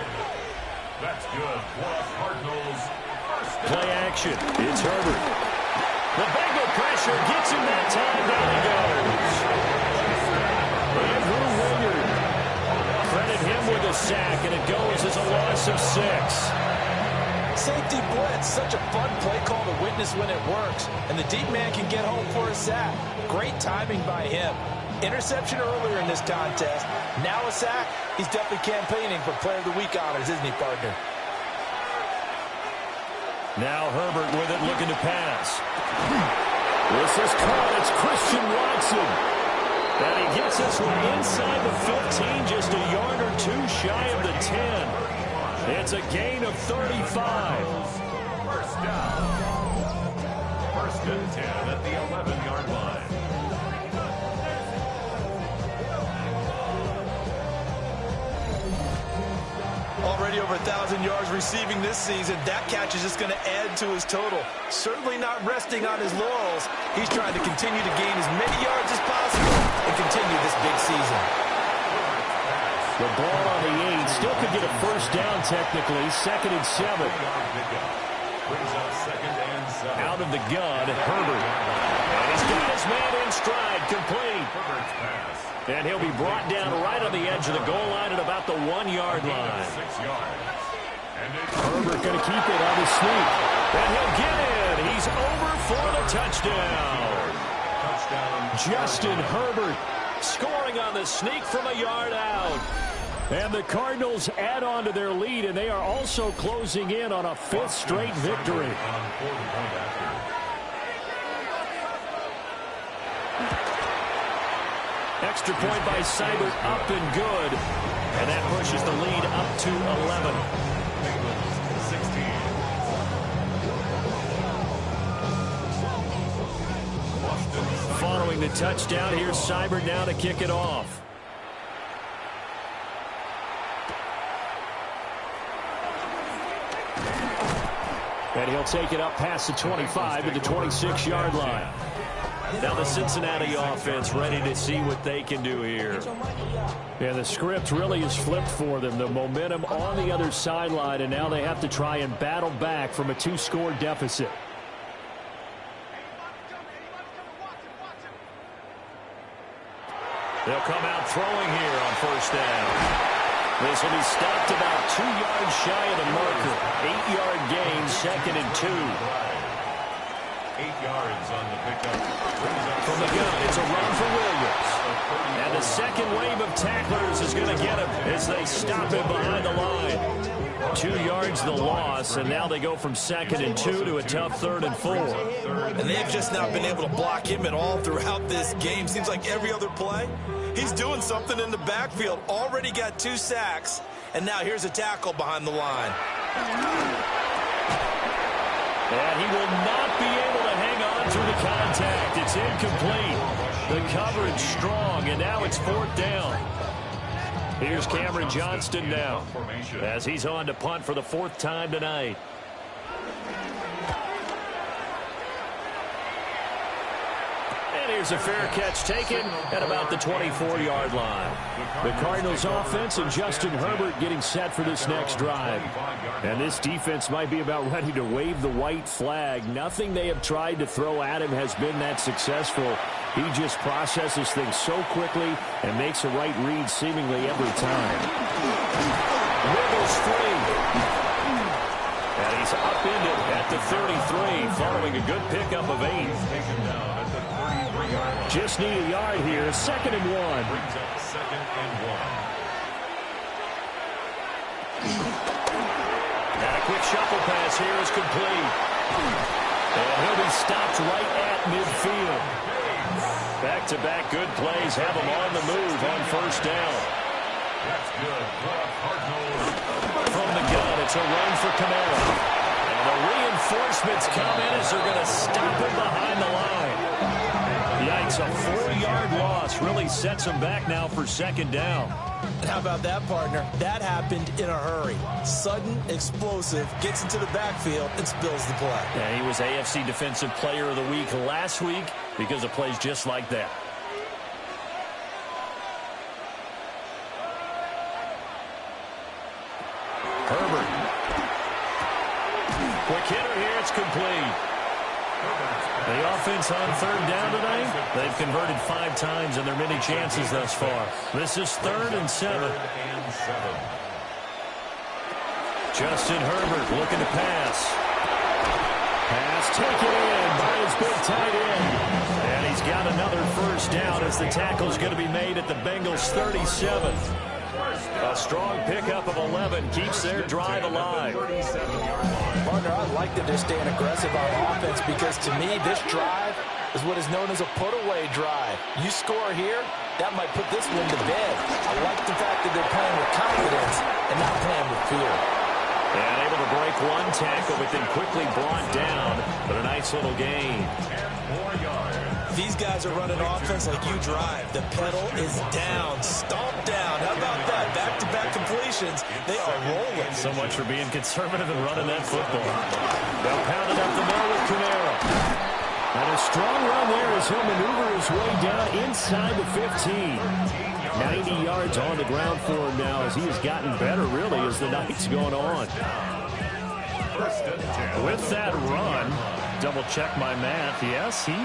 That's good for the Cardinals. Play action. It's Herbert. The Bengal pressure gets him that time. Down he goes. Andrew Williams. Credit him with a sack, and it goes as a loss of 6. Safety blitz, such a fun play call to witness when it works. And the deep man can get home for a sack. Great timing by him. Interception earlier in this contest. Now a sack. He's definitely campaigning for Player of the Week honors, isn't he, partner? Now Herbert with it, looking to pass. This is caught. It's Christian Watson. And he gets this one inside the 15, just a yard or 2 shy of the 10. It's a gain of 35. 1st down. 1st and 10 at the 11-yard line. Already over 1,000 yards receiving this season. That catch is just going to add to his total. Certainly not resting on his laurels. He's trying to continue to gain as many yards as possible and continue this big season. The ball on the 8. Still could get a 1st down technically. 2nd and 7. Brings up 2nd and 7. Out of the gun, Herbert. And he's got his man in stride, complete. Herbert's pass. And he'll be brought down right on the edge of the goal line at about the 1-yard line. 6 yards. And Herbert going to keep it on his sneak. And he'll get in. He's over for the touchdown. Justin Herbert scoring on the sneak from a yard out. And the Cardinals add on to their lead, and they are also closing in on a 5th straight victory. Extra point by Seibert, up and good. And that pushes the lead up to 11. Bengals 16. Following the touchdown, here's Seibert now to kick it off. And he'll take it up past the 25 to the 26-yard line. Now the Cincinnati offense ready to see what they can do here. Yeah, the script really is flipped for them. The momentum on the other sideline, and now they have to try and battle back from a 2-score deficit. They'll come out throwing here on 1st down. This will be stopped about 2 yards shy of the marker. 8-yard gain, 2nd and 2. 8 yards on the pickup. From the gun, it's a run for Williams. And the second wave of tacklers is going to get him as they stop him behind the line. 2 yards the loss, and now they go from 2nd and 2 to a tough 3rd and 4. And they've just not been able to block him at all throughout this game. Seems like every other play, he's doing something in the backfield. Already got 2 sacks, and now here's a tackle behind the line. And he will not be able to hang on through the contact. It's incomplete. The coverage strong, and now it's 4th down. Here's Cameron Johnston now as he's on to punt for the 4th time tonight. And here's a fair catch taken at about the 24-yard line. The Cardinals offense and Justin Herbert getting set for this next drive. And this defense might be about ready to wave the white flag. Nothing they have tried to throw at him has been that successful. He just processes things so quickly and makes a right read seemingly every time. Wiggles free. And he's upended at the 33 following a good pickup of 8. Just need a yard here. 2nd and 1. Brings up 2nd and 1. And a quick shuffle pass here is complete. And he'll be stopped right at midfield. Back-to-back good plays have him on the move on 1st down. That's good. Cardinals. From the gun, it's a run for Kamara. And the reinforcements come in as they're going to stop him behind the line. Yikes, a 4-yard loss really sets him back now for 2nd down. How about that, partner? That happened in a hurry. Sudden, explosive, gets into the backfield and spills the play. Yeah, he was AFC Defensive Player of the Week last week because of plays just like that. Herbert. Quick hitter here, it's complete. The offense on 3rd down tonight, they've converted 5 times in their many chances thus far. This is 3rd and 7. Justin Herbert looking to pass. Pass taken in by his big tight end. And he's got another 1st down as the tackle's going to be made at the Bengals' 37. A strong pickup of 11 keeps their drive alive. Partner, I like that they're staying aggressive on offense because to me, this drive is what is known as a put-away drive. You score here, that might put this one to bed. I like the fact that they're playing with confidence and not playing with fear. And able to break one tackle, but then quickly brought down. But a nice little gain. 4 yards. These guys are running offense like you drive. The pedal is down, stomped down. How about that? Back-to-back completions. They are rolling. So much for being conservative and running that football. They'll pound it up the middle with Kamara. And a strong run there as he'll maneuver his way down inside the 15. 90 yards on the ground for him now as he has gotten better, really, as the night's going on. With that run, double-check my math, yes, he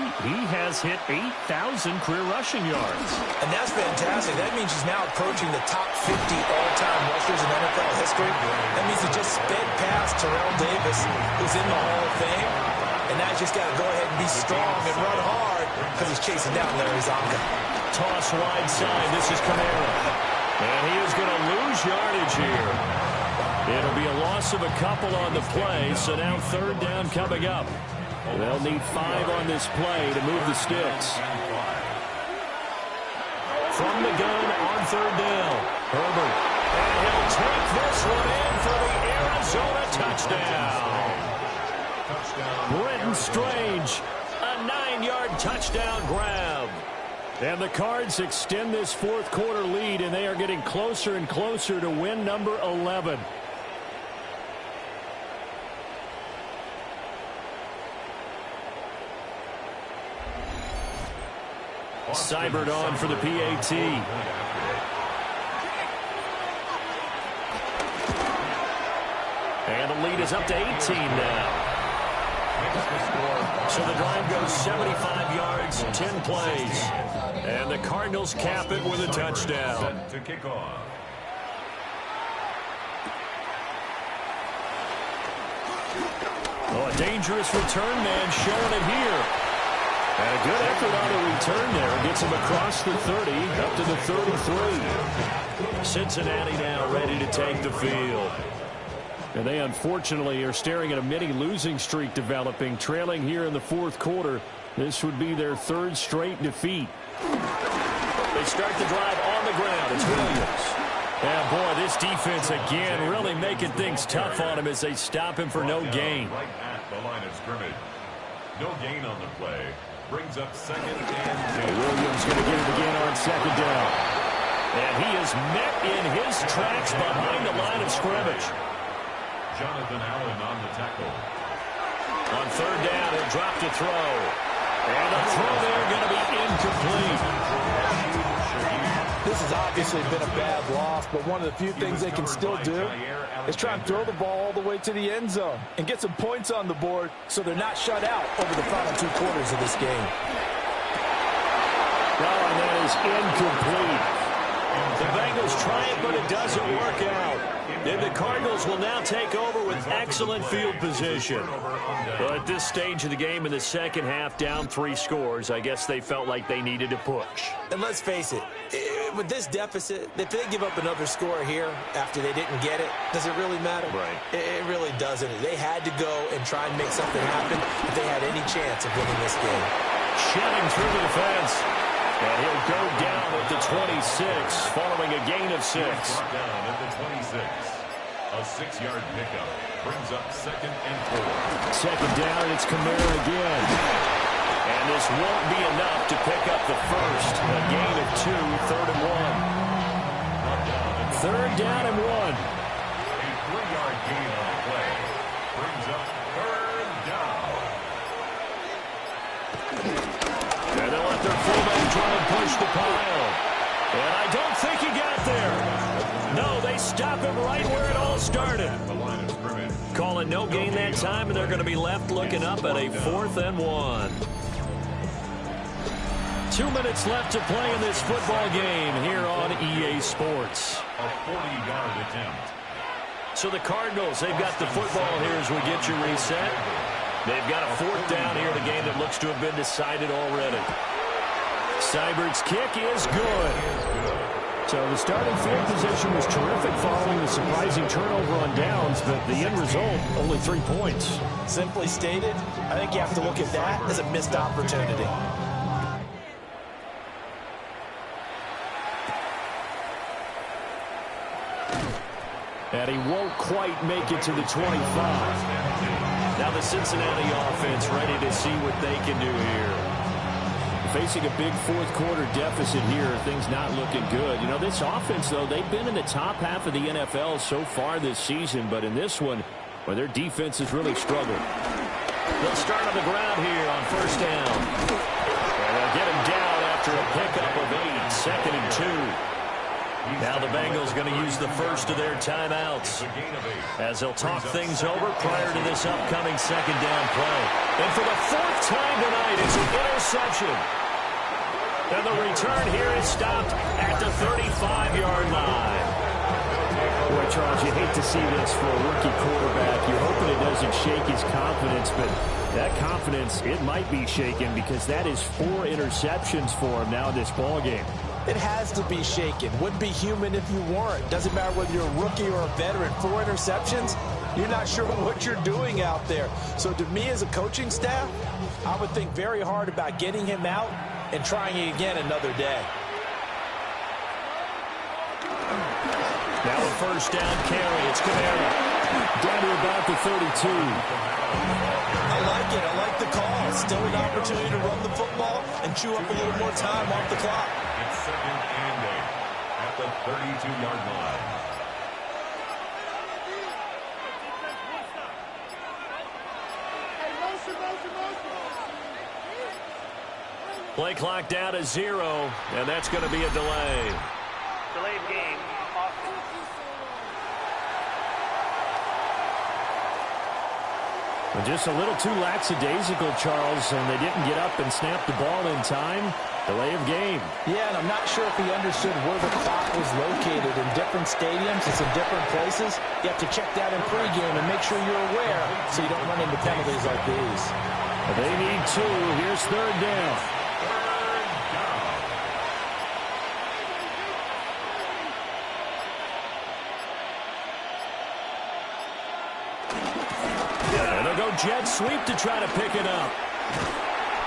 has hit 8,000 career rushing yards. And that's fantastic. That means he's now approaching the top 50 all-time rushers in NFL history. That means he just sped past Terrell Davis, who's in the Hall of Fame. And now he's just got to go ahead and be strong and run hard because he's chasing down Larry Zonka. Toss wide side. This is Kamara. And he is going to lose yardage here. It'll be a loss of a couple on the play, so now 3rd down coming up. They'll need 5 on this play to move the sticks. From the gun on 3rd down, Herbert. And he'll take this one in for the Arizona touchdown. Brenton Strange, a 9-yard touchdown grab. And the Cards extend this 4th quarter lead, and they are getting closer and closer to win number 11. Seibert on for the PAT. And the lead is up to 18 now. So the drive goes 75 yards, 10 plays. And the Cardinals cap it with a touchdown. Set to kick off. Oh, a dangerous return man showing it here. And a good effort on the return there. Gets him across the 30, up to the 33. Cincinnati now ready to take the field. And they unfortunately are staring at a mini losing streak developing, trailing here in the 4th quarter. This would be their 3rd straight defeat. They start the drive on the ground. It's Williams. And boy, this defense again really making things tough on him as they stop him for no gain. Right at the line of scrimmage. No gain on the play. Brings up 2nd and 2. Williams going to get it again on 2nd down. And he is met in his tracks behind the line of scrimmage. Jonathan Allen on the tackle. On third down, he'll drop to throw. And the throw there going to be incomplete. This has obviously been a bad loss, but one of the few things they can still do is try and throw the ball all the way to the end zone and get some points on the board so they're not shut out over the final 2 quarters of this game. Oh, and that is incomplete. The Bengals try it, but it doesn't work out. And the Cardinals will now take over with excellent field position. Well, at this stage of the game in the second half, down 3 scores, I guess they felt like they needed to push. And let's face it, with this deficit, if they give up another score here after they didn't get it, does it really matter? Right. It really doesn't. They had to go and try and make something happen if they had any chance of winning this game. Shedding through the defense. And he'll go down at the 26, following a gain of 6. Brought down at the 26. A 6-yard pickup brings up 2nd and 4. Second down, and it's Kamara again. And this won't be enough to pick up the first. A gain of 2, 3rd and 1. Third down and 1. A 3-yard gain on the play brings up 3rd down. And they'll let their fullback try and push the pile. And I don't think he got there. No, they stop him right where it all started. The line of scrimmage. Calling no gain that time, and they're going to be left looking up at a 4th and 1. 2 minutes left to play in this football game here on EA Sports. A 40-yard attempt. So the Cardinals, they've got the football here as we get you reset. They've got a 4th down here in a game that looks to have been decided already. Seibert's kick is good. So the starting field position was terrific following the surprising turnover on downs, but the end result, only 3 points. Simply stated, I think you have to look at that as a missed opportunity. And he won't quite make it to the 25. Now the Cincinnati offense ready to see what they can do here. Facing a big 4th quarter deficit here, things not looking good. You know, this offense, though, they've been in the top half of the NFL so far this season, but in this one, well, their defense has really struggled. They'll start on the ground here on 1st down. And they'll get him down after a pickup of 8, 2nd and 2. Now the Bengals going to use the first of their timeouts as they'll talk things over prior to this upcoming 2nd down play. And for the 4th time tonight, it's an interception. And the return here is stopped at the 35-yard line. Boy, Charles, you hate to see this for a rookie quarterback. You're hoping it doesn't shake his confidence, but that confidence, it might be shaken because that is 4 interceptions for him now in this ballgame. It has to be shaken. Wouldn't be human if you weren't. Doesn't matter whether you're a rookie or a veteran. 4 interceptions, you're not sure what you're doing out there. So to me as a coaching staff, I would think very hard about getting him out and trying it again another day. Now a 1st down carry. It's Kamara. Down to about the 32. I like it. I like the call. Still an opportunity to run the football and chew up a little more time off the clock. It's 2nd and 8 at the 32-yard line. Play clock down to 0, and that's going to be a delay. Delayed game. Well, just a little too lackadaisical, Charles, and they didn't get up and snap the ball in time. Delay of game. Yeah, and I'm not sure if he understood where the clock was located in different stadiums. It's in different places. You have to check that in pregame and make sure you're aware so you don't run into penalties like these. Well, they need 2. Here's 3rd down. And they'll go jet sweep to try to pick it up.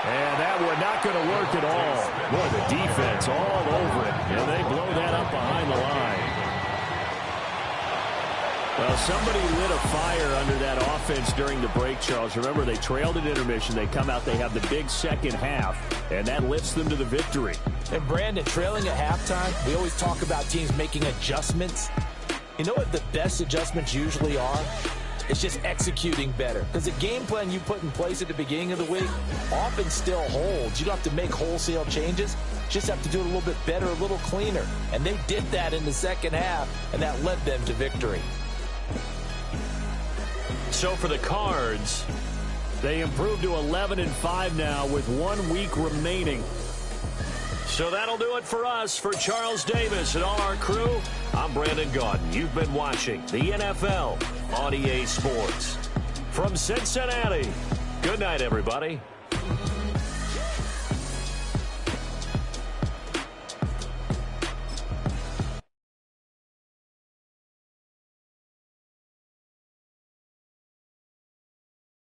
And that one not going to work at all. Boy, the defense all over it. And they blow that up behind the line. Well, somebody lit a fire under that offense during the break, Charles. Remember, they trailed at intermission. They come out, they have the big second half, and that lifts them to the victory. And Brandon, trailing at halftime, we always talk about teams making adjustments. You know what the best adjustments usually are? It's just executing better. Because the game plan you put in place at the beginning of the week often still holds. You don't have to make wholesale changes. Just have to do it a little bit better, a little cleaner. And they did that in the second half, and that led them to victory. So for the Cards, they improved to 11-5 now with 1 week remaining. So that'll do it for us. For Charles Davis and all our crew, I'm Brandon Gaudin. You've been watching the NFL on EA Sports. From Cincinnati, good night, everybody.